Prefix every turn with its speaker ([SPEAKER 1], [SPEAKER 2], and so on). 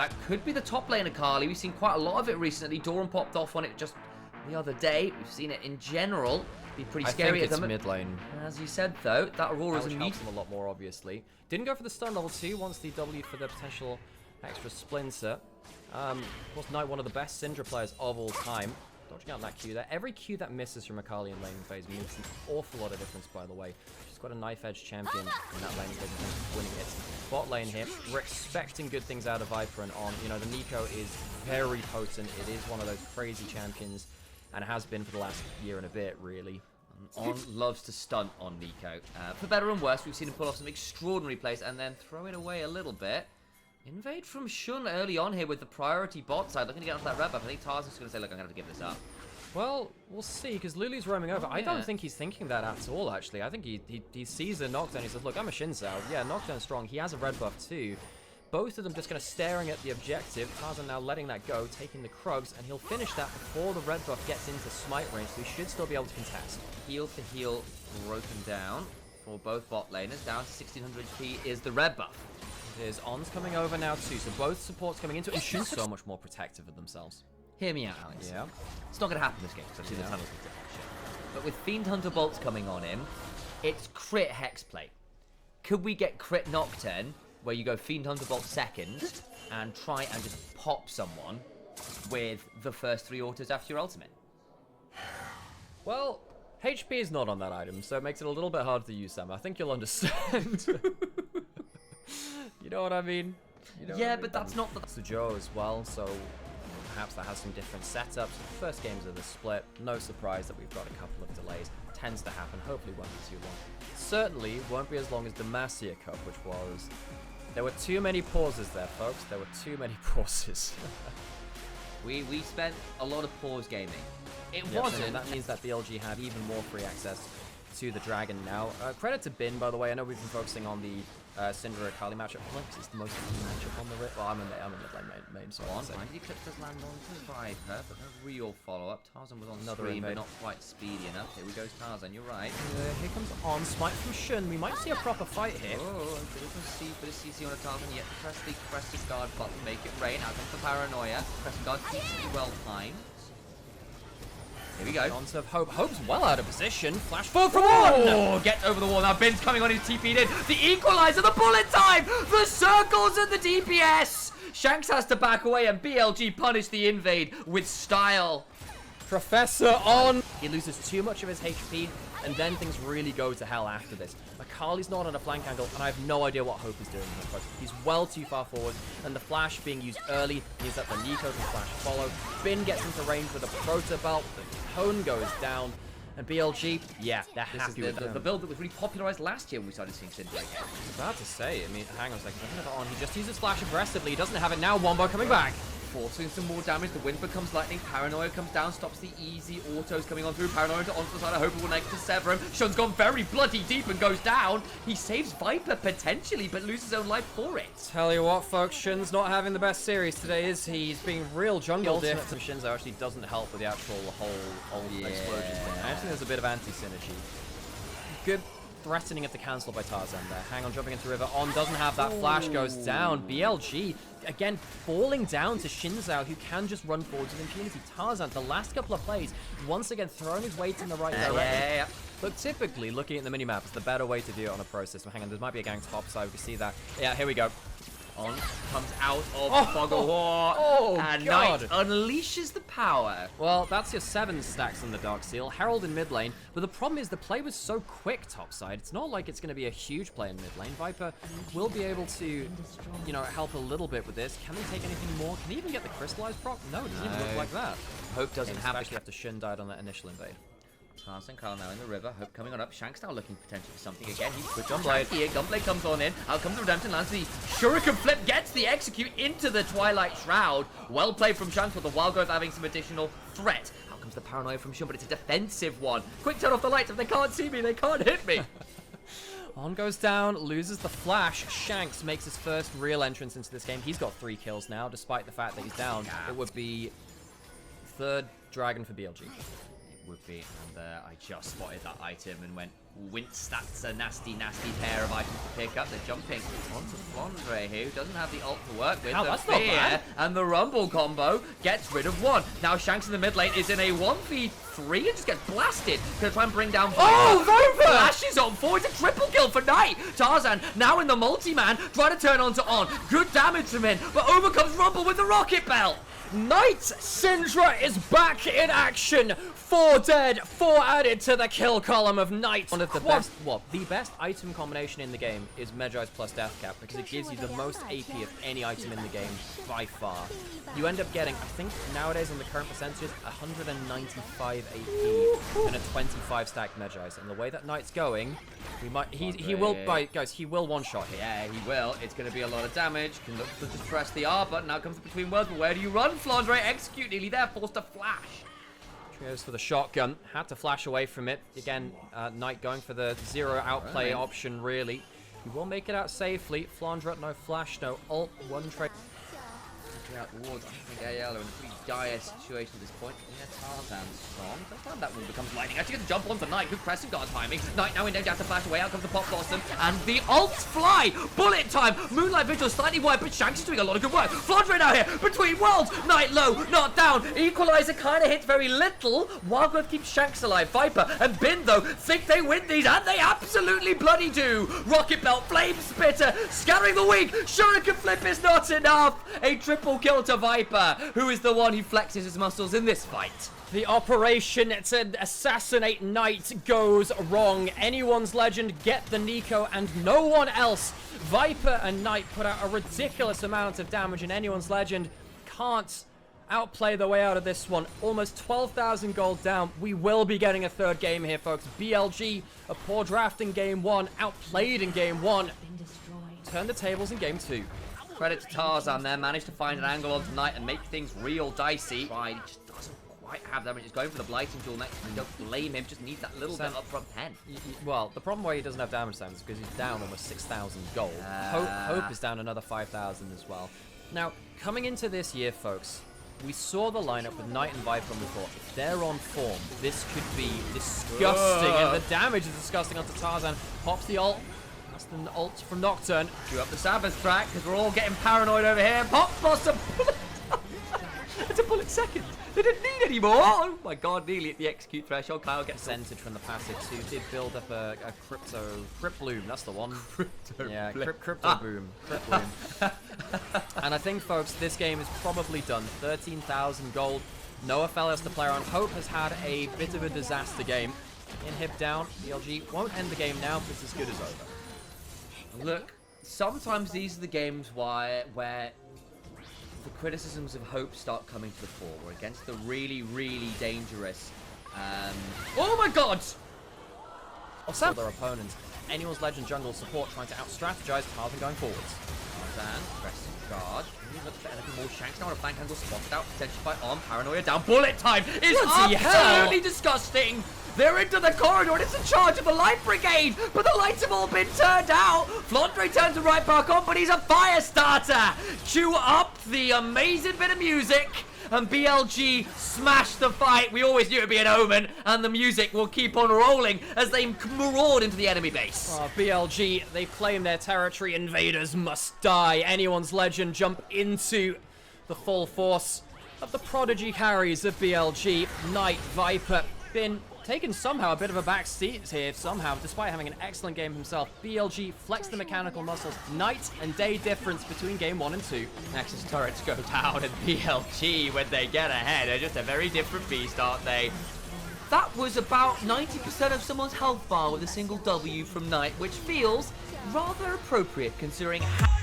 [SPEAKER 1] That could be the top lane of Kali. We've seen quite a lot of it recently. Doran popped off on it just the other day. We've seen it in general. Be pretty scary.
[SPEAKER 2] I think it's mid lane.
[SPEAKER 1] As you said, though, that Aurora's
[SPEAKER 2] Which
[SPEAKER 1] a
[SPEAKER 2] helps him a lot more, obviously. Didn't go for the stun level 2, wants the W for the potential extra splinter. Of course, Knight, one of the best Syndra players of all time. Dodging out that Q there. Every Q that misses from Akali in lane phase makes an awful lot of difference, by the way. She's got a knife edge champion in that lane phase, winning it. Bot lane here, we're expecting good things out of Viper and On. You know, the Nico is very potent. It is one of those crazy champions, and has been for the last year and a bit, really.
[SPEAKER 1] On loves to stunt on Nico. For better and worse, we've seen him pull off some extraordinary plays and then throw it away a little bit. Invade from Shun early on here with the priority bot side. Looking to get onto that red buff. I think Tarzan's going to say, look, I'm going to have to give this up.
[SPEAKER 2] Well, we'll see, because Lulu's roaming over. I don't think he's thinking that at all, actually. I think he sees a knockdown. He says, look, I'm a Xin Zhao. Yeah, knockdown's strong. He has a red buff too. Both of them just kind of staring at the objective. Tarzan now letting that go, taking the Krugs, and he'll finish that before the red buff gets into smite range, so he should still be able to contest.
[SPEAKER 1] Heal to heal broken down for both bot laners. Down to 1600 HP is the red buff.
[SPEAKER 2] There's On's coming over now too, so both supports coming into it. And Shun's so much more protective of themselves.
[SPEAKER 1] Hear me out, Alex.
[SPEAKER 2] Yeah.
[SPEAKER 1] It's not going to happen this game, because I've seen the tunnels with different shit. But with Fiend Hunter bolts coming on in, it's crit hex play. Could we get crit Nocturne, where you go Fiend Hunter bolt second, and try and just pop someone with the first 3 autos after your ultimate?
[SPEAKER 2] Well, HP is not on that item, so it makes it a little bit hard to use, Sam. I think you'll understand. You know what I mean? You know
[SPEAKER 1] yeah, but that's not the...
[SPEAKER 2] Sujo as well, so perhaps that has some different setups. First games of the split, no surprise that we've got a couple of delays. Tends to happen, hopefully won't be too long. Certainly won't be as long as the Demacia Cup, which was... There were too many pauses there, folks. There were too many pauses.
[SPEAKER 1] we spent a lot of pause gaming. It
[SPEAKER 2] yep,
[SPEAKER 1] wasn't.
[SPEAKER 2] So that means that BLG have even more free access to the Dragon now. Credit to Bin, by the way. I know we've been focusing on the Syndra Akali matchup. Because it's the most fun matchup on the rip. Well, I'm in mid lane main, so
[SPEAKER 1] on. The Eclipse does land on to Viper, but no real follow-up. Tarzan was on
[SPEAKER 2] another
[SPEAKER 1] screen, but not quite speedy enough. Here we go, Tarzan, you're right.
[SPEAKER 2] Here comes On, smite from Shun. We might see a proper fight here.
[SPEAKER 1] Oh, a bit of CC on a Tarzan, yet to press the guard button, make it rain. Out comes the Paranoia. Pressing guard keeps it well timed. Here we go.
[SPEAKER 2] Onto Hope. Hope's well out of position. Flash forward from One!
[SPEAKER 1] Oh, get over the wall. Now Bin's coming on, he's TP'd in. The equalizer, the bullet time! The circles and the DPS! Shanks has to back away and BLG punish the invade with style.
[SPEAKER 2] Professor On! He loses too much of his HP, and then things really go to hell after this. Akali's not on a flank angle, and I have no idea what Hope is doing in this. He's well too far forward, and the flash being used early means that the Nico can flash follow. Bin gets into range with a Proto Belt, the Cone goes down, and BLG, yeah, they're happy with
[SPEAKER 1] the build that was really popularized last year when we started seeing Syndra again.
[SPEAKER 2] I was about to say, I mean, hang on a second, On, he just uses flash aggressively, he doesn't have it now, Wombo coming back.
[SPEAKER 1] Forcing some more damage, the wind becomes lightning, Paranoia comes down, stops the easy autos coming on through, Paranoia onto the side, I hope it will make to sever him. Shun's gone very bloody deep and goes down. He saves Viper potentially, but loses his own life for it.
[SPEAKER 2] Tell you what, folks, Shun's not having the best series today, is he? He's being real jungle diff. From Shinzo actually doesn't help with the actual whole explosions thing. I think there's a bit of anti-synergy. Good threatening of the cancel by Tarzan there. Hang on, jumping into river. On doesn't have that. Flash goes down. BLG, again, falling down to Xin Zhao, who can just run forwards with impunity. Tarzan, the last couple of plays, once again throwing his weight in the right direction. But typically, looking at the minimap is the better way to do it on a pro system. Hang on, there might be a gang top side. We can see that. Yeah, here we go.
[SPEAKER 1] On comes out of Fog of War, and
[SPEAKER 2] God.
[SPEAKER 1] Knight unleashes the power.
[SPEAKER 2] Well, that's your 7 stacks on the Dark Seal. Herald in mid lane, but the problem is the play was so quick topside. It's not like it's going to be a huge play in mid lane. Viper will be able to, you know, help a little bit with this. Can they take anything more? Can he even get the crystallized proc? No, it doesn't even look like that.
[SPEAKER 1] Hope doesn't have
[SPEAKER 2] especially after Shin died on that initial invade.
[SPEAKER 1] Tarzan Carl now in the river. Hope coming on up. Shanks now looking potentially for something again. He's
[SPEAKER 2] with Gunblade
[SPEAKER 1] here. Gunblade comes on in. Out comes the Redemption, lands the Shuriken flip, gets the execute into the Twilight Shroud. Well played from Shanks with the Wild Growth having some additional threat. Out comes the Paranoia from Shun, but it's a defensive one. Quick turn off the lights. If they can't see me, they can't hit me.
[SPEAKER 2] On goes down, loses the flash. Shanks makes his first real entrance into this game. He's got 3 kills now, despite the fact that he's down. It would be 3rd Dragon for BLG.
[SPEAKER 1] would be. And I just spotted that item and went, wince, that's a nasty, nasty pair of items to pick up. They're jumping onto Flandre, who doesn't have the ult to work with.
[SPEAKER 2] Oh, that's not bad.
[SPEAKER 1] And the Rumble combo gets rid of one. Now Shanks in the mid lane is in a 1v3 and just gets blasted. Gonna try and bring down Viper.
[SPEAKER 2] Oh, Viper!
[SPEAKER 1] Flashes on forward. It's a triple kill for Knight. Tarzan now in the multi-man, trying to turn onto On. Good damage from him, but over comes Rumble with the rocket belt.
[SPEAKER 2] Knight Syndra is back in action. 4 dead, 4 added to the kill column of Knight. One of the best, the best item combination in the game is Medjai's plus Death Cap because it gives you the most AP of any item in the game by far. You end up getting, I think nowadays in the current percentages, 195 AP and a 25 stack Medjai's. And the way that Knight's going, he will one-shot here.
[SPEAKER 1] Yeah, he will. It's going to be a lot of damage. Can look to just press the R button. Now comes the between worlds, but where do you run? Flandre execute, nearly there, forced to flash.
[SPEAKER 2] Goes for the shotgun, had to flash away from it. Again, Knight going for the zero outplay option, really. He will make it out safely. Flandre, no flash, no ult, one trade.
[SPEAKER 1] Out towards, I think AL are in a pretty dire situation at this point. Yeah, Tarzan's strong. First time that one becomes lightning. Actually gets to jump onto Knight. Good pressing guard timing. Knight now in danger, has to flash away. Out comes the pop blossom. And the ults fly. Bullet time. Moonlight Vigil slightly wide, but Shanks is doing a lot of good work. Flandre now here. Between worlds. Knight low, not down. Equalizer kind of hits very little. Wildgrowth keeps Shanks alive. Viper and Bin, though, think they win these, and they absolutely bloody do. Rocket Belt, Flame Spitter, scattering the weak. Shuriken Flip is not enough. A triple kill to Viper, who is the one who flexes his muscles in this fight.
[SPEAKER 2] The operation to assassinate Knight goes wrong. Anyone's Legend get the Nico and no one else. Viper and Knight put out a ridiculous amount of damage and Anyone's Legend can't outplay the way out of this one. Almost 12,000 gold down. We will be getting a third game here, folks. BLG, a poor draft in game 1, outplayed in game 1. Turn the tables in game 2.
[SPEAKER 1] Credit to Tarzan there, managed to find an angle on tonight and make things real dicey. Right, he just doesn't quite have that much. He's going for the blighting duel next. I don't blame him, just needs that little bit up front pen.
[SPEAKER 2] Well, the problem why he doesn't have damage time is because he's down almost 6,000 gold. Hope is down another 5,000 as well. Now, coming into this year, folks, we saw the lineup with Knight and Viper and we thought, if they're on form, this could be disgusting. And the damage is disgusting onto Tarzan. Pops the ult. An ult from Nocturne.
[SPEAKER 1] Cue up the Sabbath track because we're all getting paranoid over here. Pop Blossom. It's a bullet second. They didn't need any more. Oh my god, nearly at the execute threshold. Kyle gets
[SPEAKER 2] percentage from the passive too. Did build up a crypt bloom. That's the one. Crypto boom. Crypt bloom. And I think, folks, this game is probably done. 13,000 gold. Noah Fellas to player on. Hope has had a bit of a disaster game. Inhib down. BLG won't end the game now, but it's as good as over.
[SPEAKER 1] Look, sometimes these are the games where the criticisms of Hope start coming to the fore. We're against the really, really dangerous. Oh my god!
[SPEAKER 2] What's that? Their opponents. Anyone's Legend jungle support trying to out-strategize Tarzan going forwards.
[SPEAKER 1] Tarzan, pressing guard. Looks for anything more. Shanks now on a flank angle spotted out, potentially by On. Paranoia down. Bullet time is absolutely disgusting. They're into the corridor and it's in charge of the Light Brigade, but the lights have all been turned out. Flandre turns the right back on, but he's a fire starter. Cue up the amazing bit of music, and BLG smash the fight. We always knew it would be an omen, and the music will keep on rolling as they maraud into the enemy base.
[SPEAKER 2] Oh, BLG, they claim their territory. Invaders must die. Anyone's Legend jump into the full force of the prodigy carries of BLG. Knight, Viper, been taken somehow a bit of a back seat here somehow, despite having an excellent game himself. BLG flex the mechanical muscles. Night and day difference between game 1 and 2.
[SPEAKER 1] Nexus turrets go down, and BLG, when they get ahead, are just a very different beast, aren't they? That was about 90% of someone's health bar with a single W from Knight, which feels rather appropriate considering how